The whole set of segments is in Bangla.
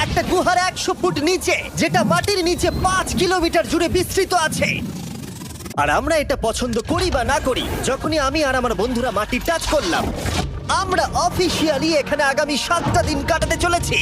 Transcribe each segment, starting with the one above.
একটা গুহার 100 ফুট নিচে, যেটা মাটির নিচে 5 কিলোমিটার জুড়ে বিস্তৃত আছে। আর আমরা এটা পছন্দ করি বা না করি, যখনই আমি আর আমার বন্ধুরা মাটি টাচ করলাম, আমরা অফিসিয়ালি এখানে আগামী 7টা দিন কাটাতে চলেছি।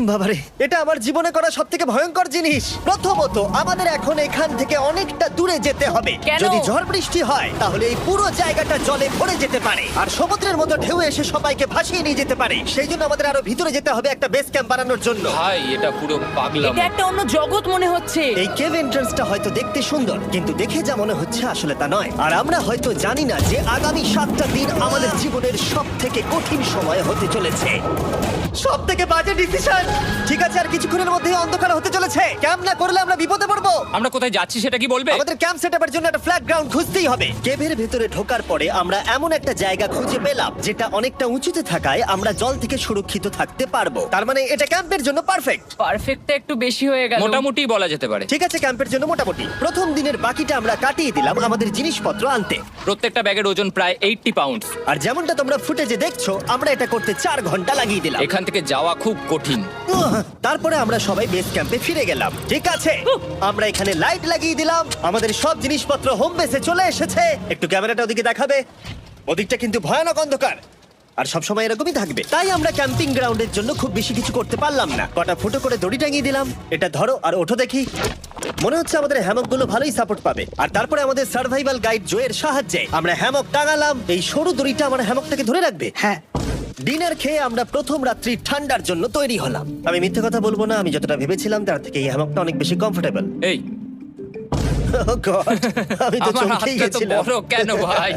বাবারে, এটা আমার জীবনে করা সবথেকে ভয়ঙ্কর জিনিস। প্রথমত, আমাদের এখন এখান থেকে অনেকটা দূরে যেতে হবে। কেন? যদি ঝড় বৃষ্টি হয় তাহলে এই পুরো জায়গাটা জলে ভরে যেতে পারে, আর সমুদ্রের মতো ঢেউ এসে সবাইকে ভাসিয়ে নিয়ে যেতে পারে। সেই জন্য আমাদের আরো ভিতরে যেতে হবে একটা বেস ক্যাম্প বানানোর জন্য। ভাই এটা পুরো পাগলাম। এটা একটা অন্য জগৎ মনে হচ্ছে। এই কেভ এন্ট্রান্সটা হয়তো দেখতে সুন্দর, কিন্তু দেখে যা মনে হচ্ছে আসলে তা নয়। আর আমরা হয়তো জানি না যে আগামী 7টা দিন আমাদের জীবনের সব থেকে কঠিন সময় হতে চলেছে। সব থেকে বাজে ডিসিশন। ঠিক আছে, আর কিছুক্ষণের মধ্যেই অন্ধকার হতে চলেছে। ক্যাম্প না করলে আমরা বিপদে পড়বো। আমরা কোথায় যাচ্ছি সেটা কি বলবে? আমাদের ক্যাম্প সেটআপের জন্য একটা ফ্ল্যাট গ্রাউন্ড খুঁজতেই হবে। কেভের ভেতরে ঢোকার পরে আমরা এমন একটা জায়গা খুঁজে পেলাম যেটা অনেকটা উঁচুতে থাকায় আমরা জল থেকে সুরক্ষিত থাকতে পারবো। তার মানে এটা ক্যাম্পের জন্য পারফেক্ট। পারফেক্টটা একটু বেশি হয়ে গেল। মোটামুটি বলা যেতে পারে। ঠিক আছে, ক্যাম্পের জন্য মোটামুটি। প্রথম দিনের বাকিটা আমরা কাটিয়ে দিলাম আমাদের জিনিসপত্র আনতে। প্রত্যেকটা ব্যাগের ওজন প্রায় 80 পাউন্ড। আর যেমনটা তোমরা ফুটেজে দেখছো, আমরা এটা করতে 4 ঘন্টা লাগিয়ে দিলাম। এখান থেকে যাওয়া খুব কঠিন। তারপরে আমরা সবাই বেস ক্যাম্পে ফিরে গেলাম। ঠিক আছে, আমরা এখানে লাইট লাগিয়ে দিলাম। আমাদের সব জিনিসপত্র হোম বেসে চলে এসেছে। একটু ক্যামেরাটা ওদিকে দেখাবে? ওদিকটা কিন্তু ভয়ানক অন্ধকার, আর সবসময় এরকমই থাকবে। তাই আমরা ক্যাম্পিং গ্রাউন্ডের জন্য খুব বেশি কিছু করতে পারলাম না। কটা ফুটো করে দড়ি টাঙিয়ে দিলাম। এটা ধরো আর ওঠো দেখি। মনে হচ্ছে আমাদের হ্যামকগুলো ভালোই সাপোর্ট পাবে। আর তারপরে আমাদের সার্ভাইভাল গাইড জোয়ের সাহায্যে আমরা হ্যামক টাঙালাম। এই সরু দড়িটা আমার হ্যামকটাকে ধরে রাখবে। হ্যাঁ। ডিনার খেয়ে আমরা প্রথম রাত্রি ঠান্ডার জন্য তৈরি হলাম। আমি মিথ্যে কথা বলবো না, আমি যতটা ভেবেছিলাম তার থেকে এই হ্যামকটা অনেক বেশি কমফোর্টেবল। এই আমি তো আমার চমকেই হাতটা তো গেছিলাম। বড় কেন ভাই?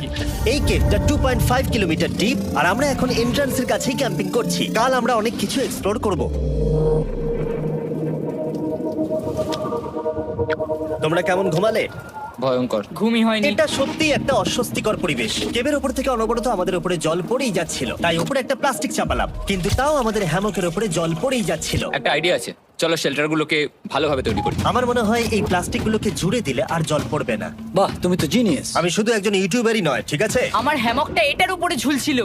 এই কেভটা 2.5 কিলোমিটার ডিপ, আর আমরা এখন এন্ট্রান্সের কাছেই ক্যাম্পিং করছি। কাল আমরা অনেক কিছু এক্সপ্লোর করব। তোমরা কেমন ঘুমালে? ভয়ঙ্কর। ঘুমই হয়নি। এটা সত্যি একটা অস্বস্তিকর পরিবেশ। কেবের উপর থেকে অনবরত আমাদের উপরে জল পড়েই যাচ্ছিল, তাই উপরে একটা প্লাস্টিক চাপালাম, কিন্তু তাও আমাদের হ্যামকের উপরে জল পড়েই যাচ্ছিল। একটা আইডিয়া আছে, চলো শেল্টারগুলোকে ভালোভাবে তৈরি করি। আমার মনে হয় এই প্লাস্টিকগুলোকে জুড়ে দিলে আর জল পড়বে না। বাহ, তুমি তো জিনিয়াস। আমি শুধু একজন ইউটিউবারই নয়, ঠিক আছে? আমার হ্যামকটা এটার উপরে ঝুলছিল।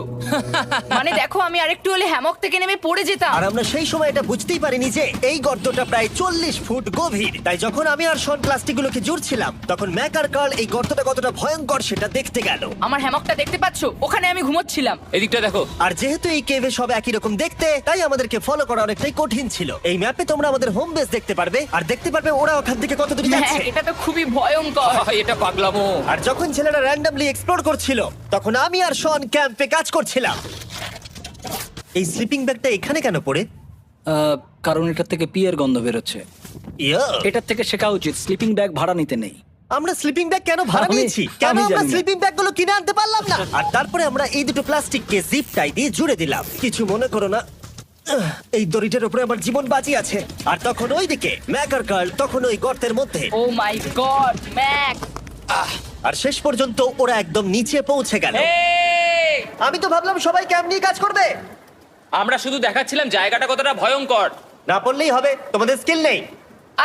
মানে দেখো, আমি আরেকটু হলে হ্যামক থেকে নেমে পড়ে যেতাম। আর আমরা সেই সময় এটা বুঝতেই পারিনি যে এই গর্তটা প্রায় 40 ফুট গভীর। তাই যখন আমি আর শন প্লাস্টিকগুলোকে জুড়ছিলাম, তখন ম্যাক আর কার্ল এই গর্তটা কতটা ভয়ঙ্কর সেটা দেখতে গেল। আমার হ্যামকটা দেখতে পাচ্ছো? ওখানে আমি ঘুমোচ্ছিলাম। এদিকটা দেখো। আর যেহেতু এই কেভে সব একই রকম দেখতে, তাই আমাদেরকে ফলো করা অনেকটাই কঠিন ছিল। এই ম্যাপে তোমরা আমাদের হোম বেস দেখতে পারবে, আর দেখতে পারবে ওরা ওখান থেকে কত দূরে হ্যাঁ, যাচ্ছে। এটা তো খুবই ভয়ঙ্কর। ভাই এটা পাগলামো। আর যখন ছেলেরা র্যান্ডমলি এক্সপ্লোর করছিল, তখন আমি আর শন ক্যাম্পে কাজ করছিলাম। এই স্লিপিং ব্যাগটা এখানে কেন পড়ে? কারণ এটার থেকে পিয়ের গন্ধ বেরোচ্ছে। ইয়া, এটার থেকে শেখা উচিত স্লিপিং ব্যাগ ভাড়া নিতে নেই। আমরা স্লিপিং ব্যাগ কেন ভাড়া আমি- নিয়েছি? কেন আমি আমরা জানি না। স্লিপিং ব্যাগগুলো কিনে আনতে পারলাম না? আর তারপরে আমরা এই দুটো প্লাস্টিককে জিপ টাই দিয়ে জুড়ে দিলাম। কিছু মনে করো না, এই দড়িটার উপরে আমার জীবন বাজি আছে। আর তখন ওইদিকে ম্যাক আর কার্ল তখন ওই গর্তের মধ্যে। ও মাই গড, ম্যাক! আর শেষ পর্যন্ত ওরা একদম নিচে পৌঁছে গেল। এই! আমি তো ভাবলাম সবাই ক্যাম্প নিয়ে কাজ করবে। আমরা শুধু দেখাচ্ছিলাম জায়গাটা কতটা ভয়ঙ্কর। না পড়লেই হবে, তোমাদের স্কিল নেই।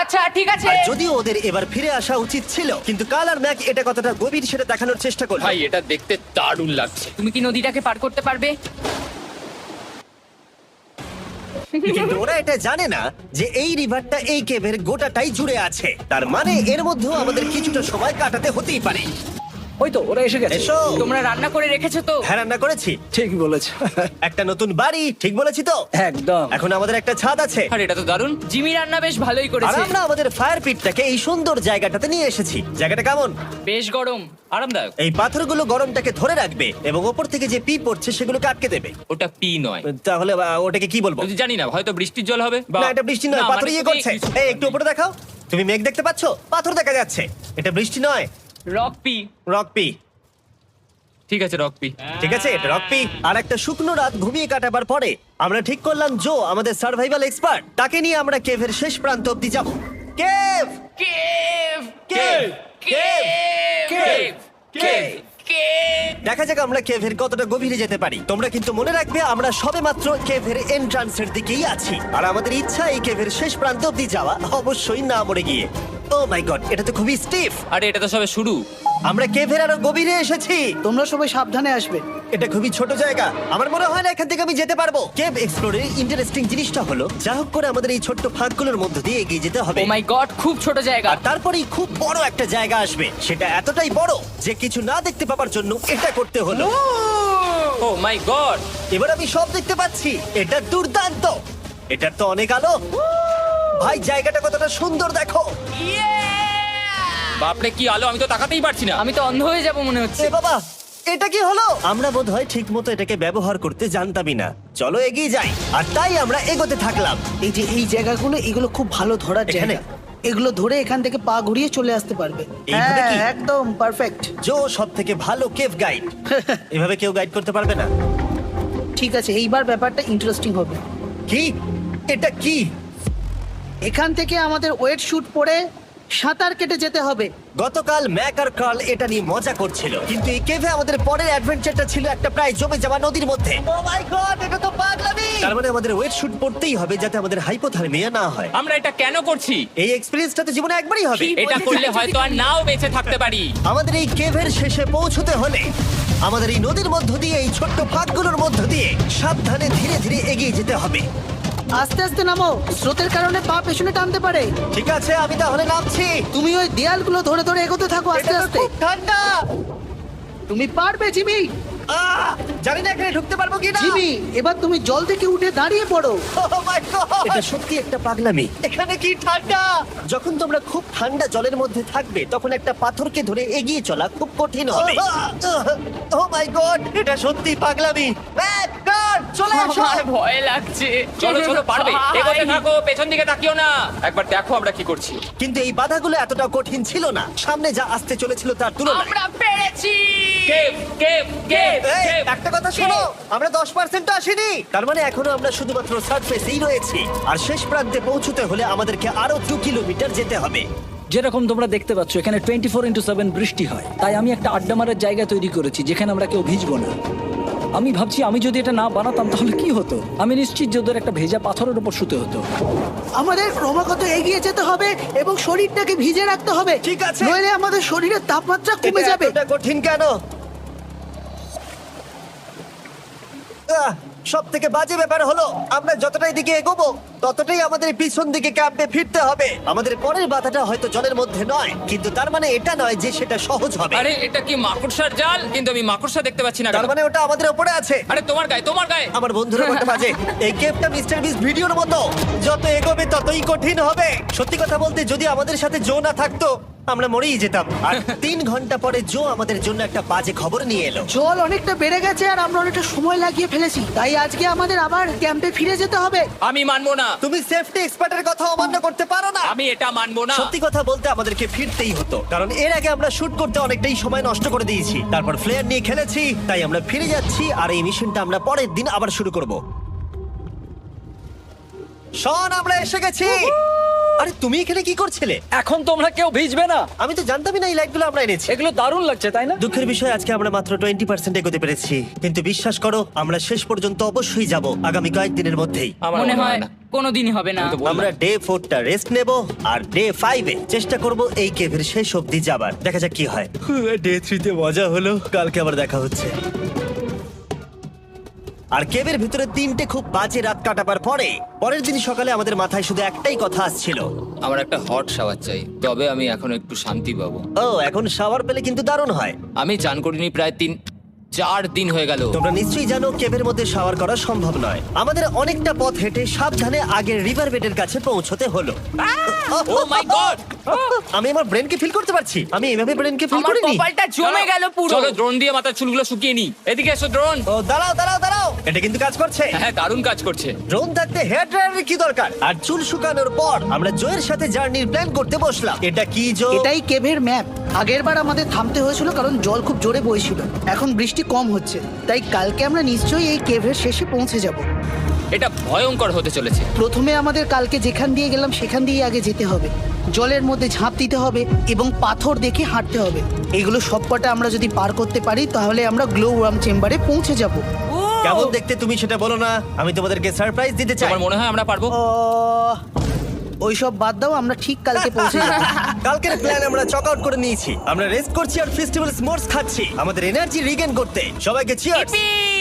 আচ্ছা ঠিক আছে। আর যদিও ওদের এবার ফিরে আসা উচিত ছিল, কিন্তু কাল আর ম্যাক এটা কতটা গভীর সেটা দেখানোর চেষ্টা করলো। ভাই এটা দেখতে দারুণ লাগছে। তুমি কি নদীটাকে পার করতে পারবে? কিন্তু ওরা এটা জানে না যে এই রিভারটা এই কেভের গোটাটাই জুড়ে আছে। তার মানে এর মধ্যেও আমাদের কিছুটা সময় কাটাতে হতেই পারে। ওই তো ওরা এসে গেছে। এসো। তোমরা রান্না করে রেখেছো তো? হ্যাঁ, রান্না করেছি। ঠিক বলেছ। একটা নতুন বাড়ি, ঠিক বলেছি তো? একদম। এখন আমাদের একটা ছাদ আছে। আর এটা তো দারুণ। জিমি রান্না বেশ ভালোই আর করেছে। আমরা আমাদের ফায়ার পিটটাকে এই সুন্দর জায়গাটাতে নিয়ে এসেছি। জায়গাটা কেমন? বেশ গরম। আরামদায়ক। এই পাথরগুলো গরমটাকে ধরে রাখবে এবং ওপর থেকে যে পি পড়ছে সেগুলোকে আটকে দেবে। ওটা পি নয়। তাহলে ওটাকে কি বলবো? যদি জানি না, হয়তো বৃষ্টির জল হবে বা না, এটা বৃষ্টি নয়, না, পাথর মানে ইয়ে তুমি করছে। এই একটু উপরে দেখাও। তুমি মেঘ দেখতে পাচ্ছো? পাথর দেখা যাচ্ছে। এটা বৃষ্টি নয়, রক পি। Rock P. ঠিক আছে, রক পি। ঠিক আছে, এটা রক পি। আর একটা শুকনো রাত ঘুমিয়ে কাটাবার পরে আমরা ঠিক করলাম জো আমাদের সার্ভাইভাল এক্সপার্ট, তাকে নিয়ে আমরা কেভের শেষ প্রান্ত অব্দি যাব। Cave, cave! Cave, cave, cave! Cave! Cave! দেখা যাক আমরা কেভের কতটা গভীরে যেতে পারি। তোমরা কিন্তু মনে রাখবে আমরা সবেমাত্র কেভের এন্ট্রান্সের দিকেই আছি, আর আমাদের ইচ্ছা এই কেভের শেষ প্রান্ত অব্দি যাওয়া, অবশ্যই না মরে গিয়ে। ও মাই গড, এটা তো খুবই স্টিফ। আরে এটা তো সবে শুরু। আমরা কেভের আরো গভীরে এসেছি। তোমরা সবাই সাবধানে আসবে। এটা খুবই ছোট জায়গা, আমার মনে হয় না এখান থেকে আমি যেতে পারবো। কেভ এক্সপ্লোরের ইন্টারেস্টিং জিনিসটা হলো যা হোক করে আমাদের এই ছোট্ট ফাঁকগুলোর মধ্যে দিয়ে এগিয়ে যেতে হবে, ও মাই গড, খুব ছোট জায়গা। আর তারপরেই খুব বড় একটা জায়গা আসবে, সেটা এতটাই বড় যে কিছু না দেখতে পাওয়ার জন্য এটা করতে হলো। ও মাই গড! এবার আমি সব দেখতে পাচ্ছি, এটা দুর্দান্ত। এটার তো অনেক আলো। ভাই জায়গাটা কতটা সুন্দর দেখো। বাপরে কি আলো, আমি তো তাকাতেই পারছি না। আমি তো অন্ধ হয়ে যাব মনে হচ্ছে। এ বাবা, এটা কি হলো? আমরা বোধহয় ঠিক মতো এটাকে ব্যবহার করতে জানতামই না। চলো এগিয়ে যাই, আর তাই আমরা এগোতে থাকলাম। এই যে এই জায়গাগুলো, এগুলো খুব ভালো ধরার এখানে? জায়গা। এগুলো ধরে এখান থেকে পা ঘুরিয়ে চলে আসতে পারবে। এইভাবে কি? হ্যাঁ, একদম পারফেক্ট। জো সব থেকে ভালো কেভ গাইড। এভাবে কেউ গাইড করতে পারবে না। ঠিক আছে, এইবার ব্যাপারটা ইন্টারেস্টিং হবে। কি? এটা কি? এখান থেকে আমাদের ওয়েট শুট পরে সাঁতার কেটে যেতে হবে। গতকাল ম্যাক আর কার্ল এটা নিয়ে মজা করছিল, কিন্তু এই কেভে আমাদের পরের অ্যাডভেঞ্চারটা ছিল একটা প্রায় জমে যাওয়া নদীর মধ্যে। ও মাই গড, এটা তো পাগলামি! তার মানে আমাদের ওয়েট শুট পড়তেই হবে যাতে আমাদের হাইপোথার্মিয়া না হয়। আমরা এটা কেন করছি? এই এক্সপেরিয়েন্সটা তো জীবনে একবারই হবে। এটা করলে হয়তো আর নাও বেঁচে থাকতে পারি। আমাদের এই কেভের শেষে পৌঁছতে হলে আমাদের এই নদীর মধ্য দিয়ে, এই ছোট্ট ফাঁকগুলোর মধ্য দিয়ে সাবধানে ধীরে ধীরে এগিয়ে যেতে হবে। আস্তে আস্তে নামো, স্রোতের কারণে পা পেছনে টানতে পারে। ঠিক আছে, আমি তাহলে নামছি। তুমি ওই দেয়ালগুলো ধরে ধরে এগোতে থাকো আস্তে এটা তো আস্তে। খুব ঠান্ডা। তুমি পারবে জিমি। জানি না এখানে ঢুকতে পারবো কিনা। জিমি, এবার তুমি জল থেকে উঠে দাঁড়িয়ে পড়ো। Oh my God! এটা সত্যি একটা পাগলামি। এখানে কি ঠান্ডা! যখন তোমরা খুব ঠান্ডা জলের মধ্যে থাকবে তখন একটা পাথরকে ধরে এগিয়ে চলা খুব কঠিন হবে। Oh my God! এটা সত্যি পাগলামি। ম্যাক, কার, চলে এসো। আমার ভয় লাগছে। চলো চলো, পারবে। ভাই। এগোতে থাকো, পেছন দিকে তাকিও না। একবার দেখো আমরা কি করছি। কিন্তু এই বাধাগুলো এতটা কঠিন ছিল না সামনে যা আসতে চলেছিল তার তুলনায়। আমরা পেরেছি। কেভ কেভ কেভ এই, কেভ। একটা কথা শোনো, আমরা 10% আসিনি। তার মানে এখনো আমরা শুধুমাত্র সারফেসেই রয়েছি, আর শেষ প্রান্তে পৌঁছতে হলে আমাদেরকে আরো 2 কিলোমিটার যেতে হবে। যেরকম তোমরা দেখতে পাচ্ছ এখানে 24/7 বৃষ্টি হয়, তাই আমি একটা আড্ডা মারার জায়গা তৈরি করেছি যেখানে আমরা কেউ ভিজবো না। আমি ভাবছি আমি যদি এটা না বানাতাম তাহলে কি হতো। আমি নিশ্চিত যে ওদের একটা ভেজা পাথরের উপর শুতে হতো। আমাদের ক্রমাগত এগিয়ে যেতে হবে এবং শরীরটাকে ভিজে রাখতে হবে। ঠিক আছে। নইলে আমাদের শরীরের তাপমাত্রা কমে এটা যাবে। এতটা কঠিন কেন? সব থেকে বাজে ব্যাপার হলো আমরা যতটাই দিকে এগোবো ততটাই আমাদের পিছন দিকে ক্যাম্পে ফিরতে হবে। আমাদের পরের বাধাটা হয়তো জলের মধ্যে নয়, কিন্তু তার মানে এটা নয় যে সেটা সহজ হবে। আরে এটা কি মাকড়সার জাল? কিন্তু আমি মাকড়সা দেখতে পাচ্ছি না। তার কেন? মানে ওটা আমাদের উপরে আছে। আরে তোমার গায়ে, তোমার গায়ে। আমার বন্ধুরা বলতে বাজে, এই গেমটা মিস্টার বিস ভিডিওর মতো, যত এগোবে ততই কঠিন হবে। সত্যি কথা বলতে যদি আমাদের সাথে জো না থাকতো আমরা মরেই যেতাম। আর 3 ঘন্টা পরে জো আমাদের জন্য একটা বাজে খবর নিয়ে এলো। জল অনেকটা বেড়ে গেছে আর আমরা অনেকটা সময় লাগিয়ে ফেলেছি, তাই আজকে আমাদের আবার ক্যাম্পে ফিরে যেতে হবে। আমি মানবো না। তুমি সেফটি এক্সপার্টের কথা অমান্য করতে পারো না। আমি এটা মানবো না। সত্যি কথা বলতে আমাদেরকে ফিরতেই হতো, কারণ এর আগে আমরা শুট করতে অনেকটাই সময় নষ্ট করে দিয়েছি। তারপর ফ্লেয়ার নিয়ে খেলেছি, তাই আমরা ফিরে যাচ্ছি আর এই মিশনটা আমরা পরের দিন আবার শুরু করব। শন, আমরা এসে গেছি। আরে তুমি এখানে কি করছিলে? এখন তোমরা কেউ ভিজবে না। আমি তো জানতামই না এই লাইটগুলো আমরা এনেছি। এগুলো দারুণ লাগছে তাই না? দুঃখের বিষয় আজকে আমরা মাত্র 20% এগোতে পেরেছি, কিন্তু বিশ্বাস করো আমরা শেষ পর্যন্ত অবশ্যই যাব আগামী কয়েকদিনের মধ্যেই। আমার মনে হয় না। কোনোদিনই হবে না। আমি তো বললাম। আমরা ডে 4টা রেস্ট নেব আর ডে 5-এ চেষ্টা করব এই কেভের শেষ অবধি যাবার। দেখা যাক কি হয়। ডে 3-তে মজা হলো, কালকে আবার দেখা হচ্ছে। আর কেভের ভিতরে 3টে খুব বাজে রাত কাটাবার পরে পরের দিন সকালে আমাদের মাথায় শুধু একটাই কথা আসছিল, আমার একটা হট শাওয়ার চাই, তবে আমি এখন একটু শান্তি পাবো। ও এখন শাওয়ার পেলে কিন্তু দারুণ হয়। আমি চান করিনি প্রায় 3-4 দিন হয়ে গেল। তোমরা নিশ্চয়ই জানো কেভের মধ্যে শাওয়ার করা সম্ভব নয়। আমাদের অনেকটা পথ হেঁটে সাবধানে আগের রিভার বেডের কাছে পৌঁছতে হলো। ও মাই গড! আমি আমার ব্রেনকে ফিল করতে পারছি। আমি এভাবে ব্রেনকে ফিল আমার করিনি। কপালটা জমে গেল পুরো। চলো ড্রোন দিয়ে মাথার চুলগুলো শুকিয়ে নি। এদিকে এসো ড্রোন। ও দাঁড়াও দাঁড়াও দাঁড়াও, এটা কিন্তু কাজ করছে। হ্যাঁ, দারুণ কাজ করছে। ড্রোন থাকতে হেয়ার ড্রায়ারের কি দরকার? আর চুল শুকানোর পর আমরা জোয়ের সাথে জার্নির প্ল্যান করতে বসলাম। এটা কি জো? এটাই কেভের ম্যাপ। আগেরবার আমাদের থামতে হয়েছিল কারণ জল খুব জোরে বইছিল। এখন বৃষ্টি কম হচ্ছে, তাই কালকে আমরা নিশ্চয়ই এই কেভের শেষে পৌঁছে যাব। এটা ভয়ঙ্কর হতে চলেছে। প্রথমে আমাদের কালকে যেখান দিয়ে গেলাম সেখান দিয়ে আগে যেতে হবে। জলের মধ্যে ঝাঁপ দিতে হবে এবং পাথর দেখে হাঁটতে হবে। এগুলো সবকটা আমরা যদি পার করতে পারি তাহলে আমরা গ্লো ওয়ার্ম চেম্বারে পৌঁছে যাব। কেমন দেখতে তুমি সেটা বলো না, আমি তোমাদেরকে সারপ্রাইজ দিতে চাই। তোমার মনে হয় আমরা পারবো? ওইসব বাদ দাও, আমরা ঠিক কালকে পৌঁছে যাবো। কালকের প্ল্যান আমরা চক আউট করে নিয়েছি। আমরা রেস্ট করছি আর ফেস্টিভ্যাল স্মোর্টস খাচ্ছি আমাদের এনার্জি রিগেন করতে। সবাইকে চিয়ার্স। Yippee!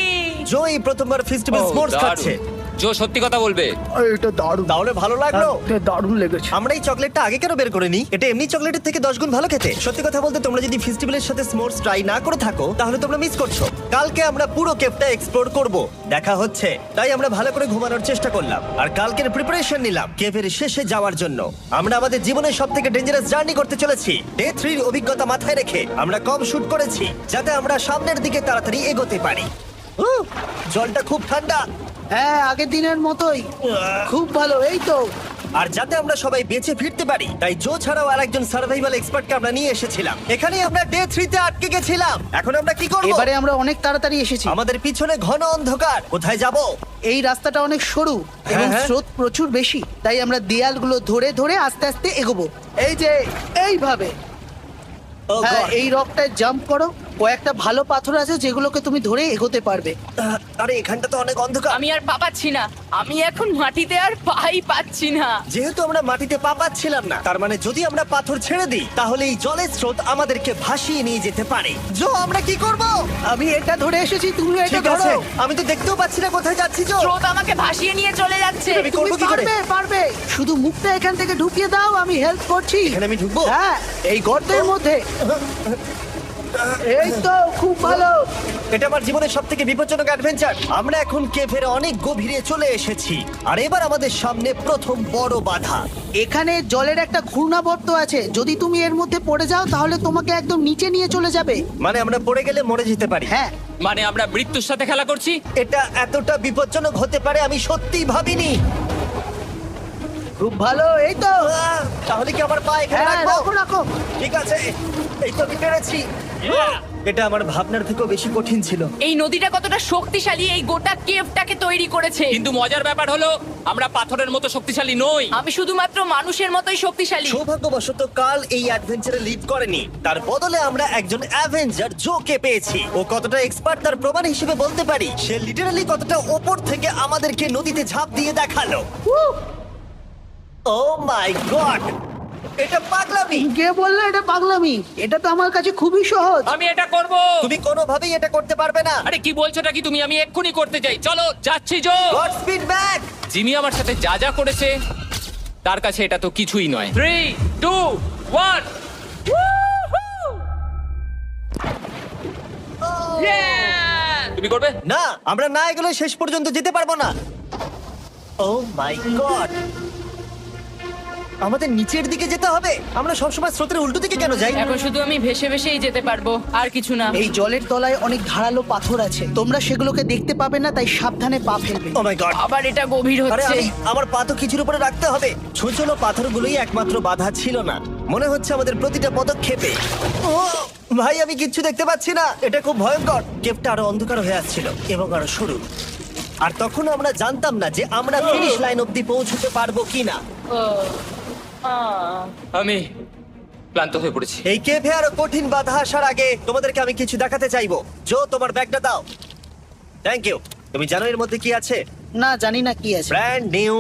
জো এই প্রথমবার ফেস্টিভ্যাল স্মোর্টস খাচ্ছে। জো সত্যি কথা বলবে। এটা দারুণ, তাহলে ভালো লাগলো? দারুণ লেগেছে। আমরা এই চকলেটটা আগে কেন বের করে নিই? এটা এমনি চকলেটের থেকে 10 গুণ ভালো খেতে। সত্যি কথা বলতে তোমরা যদি ফেস্টিভ্যালের সাথে স্মোর্টস ট্রাই না করে থাকো তাহলে তোমরা মিস করছো। কালকে আমরা পুরো কেভটা এক্সপ্লোর করব, দেখা হচ্ছে। তাই আমরা ভালো করে ঘুমানোর চেষ্টা করলাম আর কালকের প্রিপারেশন নিলাম কেভের শেষে যাওয়ার জন্য। আমরা আমাদের জীবনের সবথেকে ডেঞ্জারাস জার্নি করতে চলেছি। ডে 3 এর অভিজ্ঞতা মাথায় রেখে আমরা কম শুট করেছি যাতে আমরা সামনের দিকে তাড়াতাড়ি এগোতে পারি। জলটা খুব ঠান্ডা হ্যাঁ, আগের দিনের মতোই খুব ভালো। এই তো আর যাতে আমরা সবাই বেঁচে ফিরতে পারি তাই জো ছাড়াও আরেকজন সার্ভাইভাল এক্সপার্টকে আমরা নিয়ে এসেছিলাম। এখানেই আমরা ডে 3 তে আটকে গেছিলাম। এখন আমরা কি করব? এবারে আমরা অনেক তাড়াতাড়ি এসেছি। আমাদের পিছনে ঘন অন্ধকার, কোথায় যাব? এই রাস্তাটা অনেক সরু এবং হ্যাঁ। স্রোত প্রচুর বেশি, তাই আমরা দেয়ালগুলো ধরে ধরে আস্তে আস্তে এগোবো। এই যে এইভাবে। ও হ্যাঁ, God! এই রকটায় জাম্প করো। কয়েকটা ভালো পাথর আছে যেগুলোকে তুমি ধরে এগোতে পারবে। আরে এখানটা তো অনেক অন্ধকার। আমি আর পা পাচ্ছি না, আমি এখন মাটিতে আর পাই পাচ্ছি না। যেহেতু আমরা মাটিতে পা পাচ্ছিলাম না, তার মানে যদি আমরা পাথর ছেড়ে দিই তাহলে এই জলের স্রোত আমাদেরকে ভাসিয়ে নিয়ে যেতে পারে। জো, আমরা কি করব? আমি এটা ধরে এসেছি, তুমি এটা ঠিক ধরো। আছে, আমি তো দেখতেও পাচ্ছি না কোথায় যাচ্ছি। জো, স্রোত আমাকে ভাসিয়ে নিয়ে চলে যাচ্ছে। আমি তুমি করবো কি করে? পারবে, পারবে। শুধু মুখটা এখান থেকে ঢুকিয়ে দাও, আমি হেল্প করছি। এখানে আমি ঢুকবো? হ্যাঁ, এই গর্তের মধ্যে। এই তো, খুব ভালো। এটা আমার জীবনের সবথেকে বিপজ্জনক অ্যাডভেঞ্চার। আমরা এখন কেভের অনেক গভীরে চলে এসেছি আর এবার আমাদের সামনে প্রথম বড় বাধা। এখানে জলের একটা ঘূর্ণাবর্ত আছে, যদি তুমি এর মধ্যে পড়ে যাও তাহলে তোমাকে একদম নিচে নিয়ে চলে যাবে। মানে আমরা পড়ে গেলে মরে যেতে পারি। হ্যাঁ, মানে আমরা মৃত্যুর সাথে খেলা করছি। এটা এতটা বিপজ্জনক হতে পারে আমি সত্যিই ভাবিনি। খুব ভালো। এই তো। তাহলে কি আমার পা এখানে হ্যাঁ, রাখবো? রাখো রাখো। ঠিক আছে, এই তো আমি পেরেছি। এটা আমার ভাবনার থেকেও বেশি কঠিন ছিল। এই নদীটা কতটা শক্তিশালী এই গোটা কেভটাকে তৈরি করেছে। কিন্তু মজার ব্যাপার হলো আমরা পাথরের মতো শক্তিশালী নই। আমি শুধুমাত্র মানুষের মতোই শক্তিশালী। সৌভাগ্যবশত কাল এই অ্যাডভেঞ্চারে লিড করেনি, তার বদলে আমরা একজন অ্যাভেঞ্জার জোকে পেয়েছি। ও কতটা এক্সপার্ট তার প্রমাণ হিসেবে বলতে পারি। সে লিটারালি কতটা ওপর থেকে আমাদেরকে নদীতে ঝাঁপ দিয়ে দেখালো। ও মাই গড, এটা পাগলামি। কে বললো এটা পাগলামি? এটা তো আমার কাছে খুবই সহজ। আমি এটা করব। তুমি কোনোভাবেই এটা করতে পারবে না। আরে কি বলছোটা কি তুমি? আমি এক্ষুনি করতে চাই। চলো যাচ্ছি Joe. God speed back. Jimmy আমার সাথে যা যা করেছে তার কাছে এটা তো কিছুই নয়। 3, 2, 1। তুমি করবে? না, আমরা না এগুলো শেষ পর্যন্ত যেতে পারবো না। ও মাই গড, আমাদের নিচের দিকে যেতে হবে। আমরা সবসময় স্রোতের উল্টো দিকে কেন যাই? এখন শুধু আমি ভেসে ভেসেই যেতে পারবো, আর কিছু না। এই জলের তলায় অনেক ধারালো পাথর আছে, তোমরা সেগুলোকে দেখতে পাবে না, তাই সাবধানে পা ফেলবে। ও মাই গড, আবার এটা গভীর আরে হচ্ছে। আমার পা তো কিছুর উপরে রাখতে হবে। ছোট পাথরগুলোই একমাত্র বাধা ছিল না, মনে হচ্ছে আমাদের প্রতিটা পদক্ষেপে। ও ভাই, আমি কিচ্ছু দেখতে পাচ্ছি না। এটা খুব ভয়ঙ্কর। কেভটা আরো অন্ধকার হয়ে আসছিল এবং আরো সরু। আর তখন আমরা জানতাম না যে আমরা ফিনিশ লাইন অব্দি পৌঁছতে পারবো কিনা। আমি ক্লান্ত হয়ে পড়েছি। এই কেভে আরো কঠিন বাধা আসার আগে তোমাদেরকে আমি কিছু দেখাতে চাইবো। জো, তোমার ব্যাগটা দাও। Thank you. তুমি জানো এর মধ্যে কি আছে? না, জানি না কি আছে। Brand new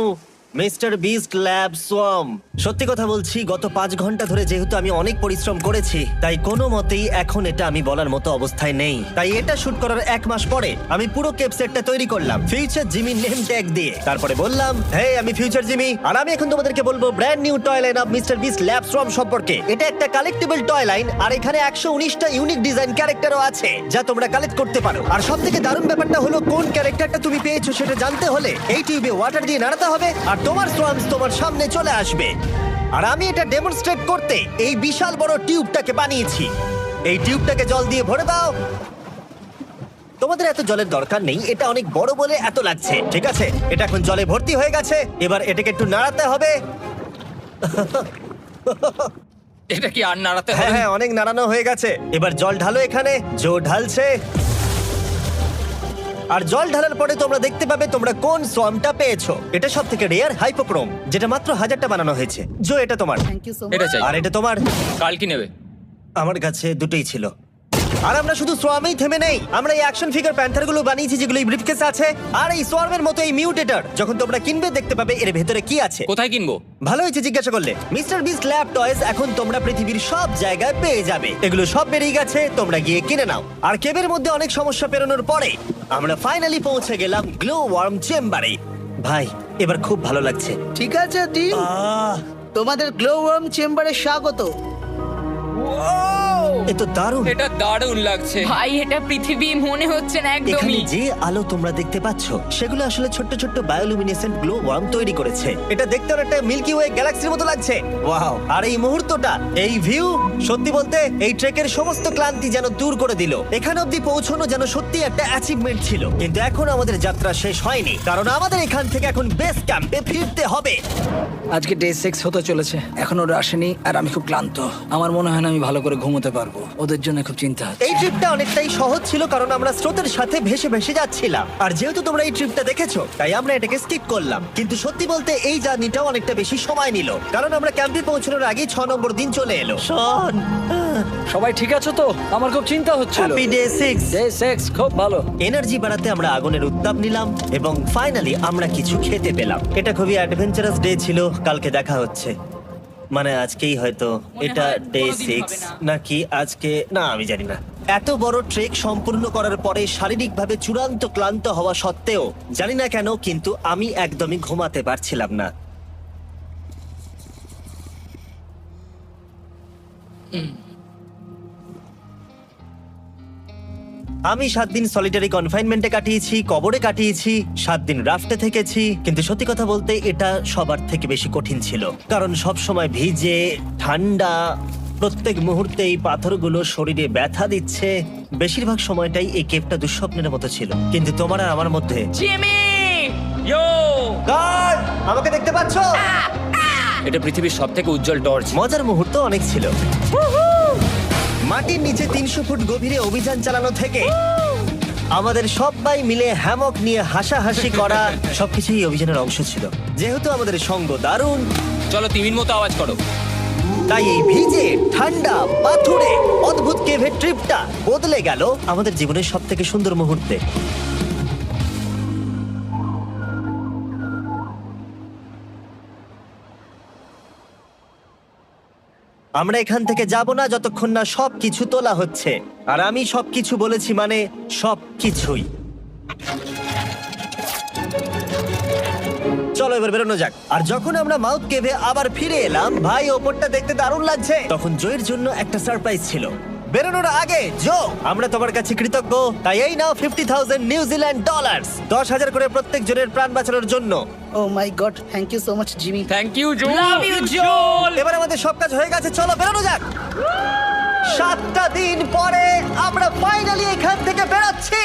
mister beast lab swamp. সত্যি কথা বলছি, গত 5 ঘন্টা ধরে যেহেতু আমি অনেক পরিশ্রম করেছি, তাই কোনো মতেই এখন এটা আমি বলার মতো অবস্থায় নেই। তাই এটা শুট করার 1 মাস পরে আমি পুরো কেপ সেটটা তৈরি করলাম ফিউচার জিমি নেম ট্যাগ দিয়ে। তারপরে বললাম, হে, আমি ফিউচার জিমি, আর আমি এখন তোমাদেরকে বলবো brand new toy line of mister beast lab swamp সম্পর্কে। এটা একটা কালেক্টিবল টয় লাইন, আর এখানে 119টা ইউনিক ডিজাইন ক্যারেক্টারও আছে যা তোমরা কালেক্ট করতে পারো। আর সবথেকে দারুণ ব্যাপারটা হলো, কোন ক্যারেক্টারটা তুমি পেয়েছো সেটা জানতে হলে এই টিউবে ওয়াটার দিয়ে নাড়াতে হবে আর তোমার সোয়ামস তোমার সামনে চলে আসবে। আর আমি এটা ডেমনস্ট্রেট করতে এই বিশাল বড় টিউবটাকে বানিয়েছি। এই টিউবটাকে জল দিয়ে ভরে দাও। তোমাদের এত জলের দরকার নেই, এটা অনেক বড় বলে এত লাগছে। ঠিক আছে, এটা এখন জলে ভর্তি হয়ে গেছে। এবার এটাকে একটু নাড়াতে হবে। এটা কি আর নাড়াতে হ্যাঁ হবে? হ্যাঁ, অনেক নাড়ানো হয়ে গেছে। এবার জল ঢালো এখানে। জো ঢালছে। আর জল ঢালার পরে তোমরা দেখতে পাবে তোমরা কোন সোয়ামটা পেয়েছো। এটা সব থেকে রেয়ার হাইপোক্রোম, যেটা মাত্র 1000টা বানানো হয়েছে। জো, এটা তোমার। থ্যাংক ইউ সো এটা চাই। আর এটা তোমার। কাল কি নেবে? আমার কাছে দুটোই ছিল। আর আমরা শুধু সোয়ামেই থেমে নেই, আমরা এই অ্যাকশন ফিগার প্যান্থার গুলো বানিয়েছি যেগুলো এই ব্রিফকেসে আছে। আর এই সোয়ার্মের মতো এই মিউটেটর যখন তোমরা কিনবে দেখতে পাবে এর ভেতরে কি আছে। কোথায় কিনবো? ভালো হয়েছে জিজ্ঞাসা করলে। মিস্টার বিস্ট ল্যাব টয়েস এখন তোমরা পৃথিবীর সব জায়গায় পেয়ে যাবে। এগুলো সব বেরিয়ে গেছে, তোমরা গিয়ে কিনে নাও। আর কেবের মধ্যে অনেক সমস্যা পেরোনোর পরে আমরা ফাইনালি পৌঁছে গেলাম গ্লো ওয়ার্ম চেম্বারে। ভাই এবার খুব ভালো লাগছে। ঠিক আছে টিম, তোমাদের গ্লো ওয়ার্ম চেম্বারে স্বাগত। এ তো দারুণ। এটা দারুণ লাগছে। ভাই এটা পৃথিবী মনে হচ্ছে না এখানে একদমই। যে আলো তোমরা দেখতে পাচ্ছ সেগুলো আসলে ছোট্ট ছোট্ট বায়োলুমিনেসেন্ট গ্লো ওয়ার্ম তৈরি করেছে। এটা দেখতে অনেকটা মিল্কি ওয়ে গ্যালাক্সির মতো লাগছে। ওয়াও! আর এই মুহূর্তটা, এই ভিউ, সত্যি বলতে এই ট্রেকের সমস্ত ক্লান্তি যেন দূর করে দিল। এখানে অবধি পৌঁছানো যেন সত্যি একটা অ্যাচিভমেন্ট ছিল। কিন্তু এখন আমাদের যাত্রা শেষ হয়নি, কারণ আমাদের এখান থেকে এখন বেস ক্যাম্পে ফিরতে হবে। আজকে ডে 6 হতে চলেছে, এখনো ওরা আসেনি আর আমি খুব ক্লান্ত। আমার মনে হয় না আমি ভালো করে ঘুমোতে পারবো, ওদের জন্য খুব চিন্তা হচ্ছে। এই ট্রিপটা অনেকটাই সহজ ছিল কারণ আমরা স্রোতের সাথে ভেসে ভেসে যাচ্ছিলাম। আর যেহেতু তোমরা এই ট্রিপটা দেখেছো তাই আমরা এটাকে স্কিপ করলাম। কিন্তু সত্যি বলতে এই জার্নিটাও অনেকটা বেশি সময় নিল, কারণ আমরা ক্যাম্পে পৌঁছানোর আগেই 6 নম্বর দিন চলে এলো। শোন, সবাই ঠিক আছে তো? আমার খুব চিন্তা হচ্ছিল। Happy day 6। ডে 6 খুব ভালো। এনার্জি বাড়াতে আমরা আগুনের উত্তাপ নিলাম এবং ফাইনালি আমরা কিছু খেতে পেলাম। এটা খুবই অ্যাডভেঞ্চারাস ডে ছিল। কালকে দেখা হচ্ছে, মানে আজকেই হয়তো। এটা হয় ডে কোনোদিন 6 হবে না। নাকি আজকে, না আমি জানি না। এত বড় ট্রেক সম্পূর্ণ করার পরে শারীরিকভাবে চূড়ান্ত ক্লান্ত হওয়া সত্ত্বেও জানি না কেন কিন্তু আমি একদমই ঘুমাতে পারছিলাম না। আমি 7 দিন সলিটারি কনফাইনমেন্টে কাটিয়েছি, কবরে কাটিয়েছি, 7 দিন রাফটে থেকেছি। কিন্তু সত্যি কথা বলতে এটা সবার থেকে বেশি কঠিন ছিল, কারণ সব সময় ভিজে, ঠান্ডা, প্রত্যেক মুহূর্তে এই পাথরগুলো শরীরে ব্যথা দিচ্ছে। বেশিরভাগ সময়টাই এই কেভটা দুঃস্বপ্নের মতো ছিল। কিন্তু তোমার আর আমার মধ্যে জিমি! ইয়ো! গার্ড, আমাকে দেখতে পাচ্ছ? এটা পৃথিবীর সবথেকে উজ্জ্বল টর্চ। মজার মুহূর্ত অনেক ছিল। মাটির নিচে 300 ফুট গভীরে অভিযান চালানো থেকে আমাদের সবাই মিলে হ্যামক নিয়ে হাসাহাসি করা সবকিছুই এই অভিযানের অংশ ছিল। যেহেতু আমাদের সঙ্গ দারুণ, চলো তিমির মতো আওয়াজ করো। তাই এই ভিজে, ঠান্ডা, পাথুরে অদ্ভুত কেভের ট্রিপটা বদলে গেল আমাদের জীবনের সব থেকে সুন্দর মুহূর্তে। আমরা এখান থেকে যাব না যতক্ষণ না সবকিছু তোলা হচ্ছে। আর আমি সবকিছু বলেছি মানে সবকিছুই। চলো এবার বেরোনো যাক। আর যখন আমরা মাউথ কেভে আবার ফিরে এলাম, ভাই ওপরটা দেখতে দারুণ লাগছে। তখন জয়ের জন্য একটা সারপ্রাইজ ছিল। বেরোনোর আগে জো, আমরা তোমার কাছে কৃতজ্ঞ। তাই এই নাও $50,000 নিউজিল্যান্ড ডলার্স, 10,000 করে প্রত্যেক জনের প্রাণ বাঁচানোর জন্য। Oh my God, thank you so much Jimmy. Thank you Joel. Love you Joel! এবার আমাদের সব কাজ হয়ে গেছে, চলো বেরোনো যাক। 7টা দিন পরে আমরা ফাইনালি এখান থেকে বেরোচ্ছি।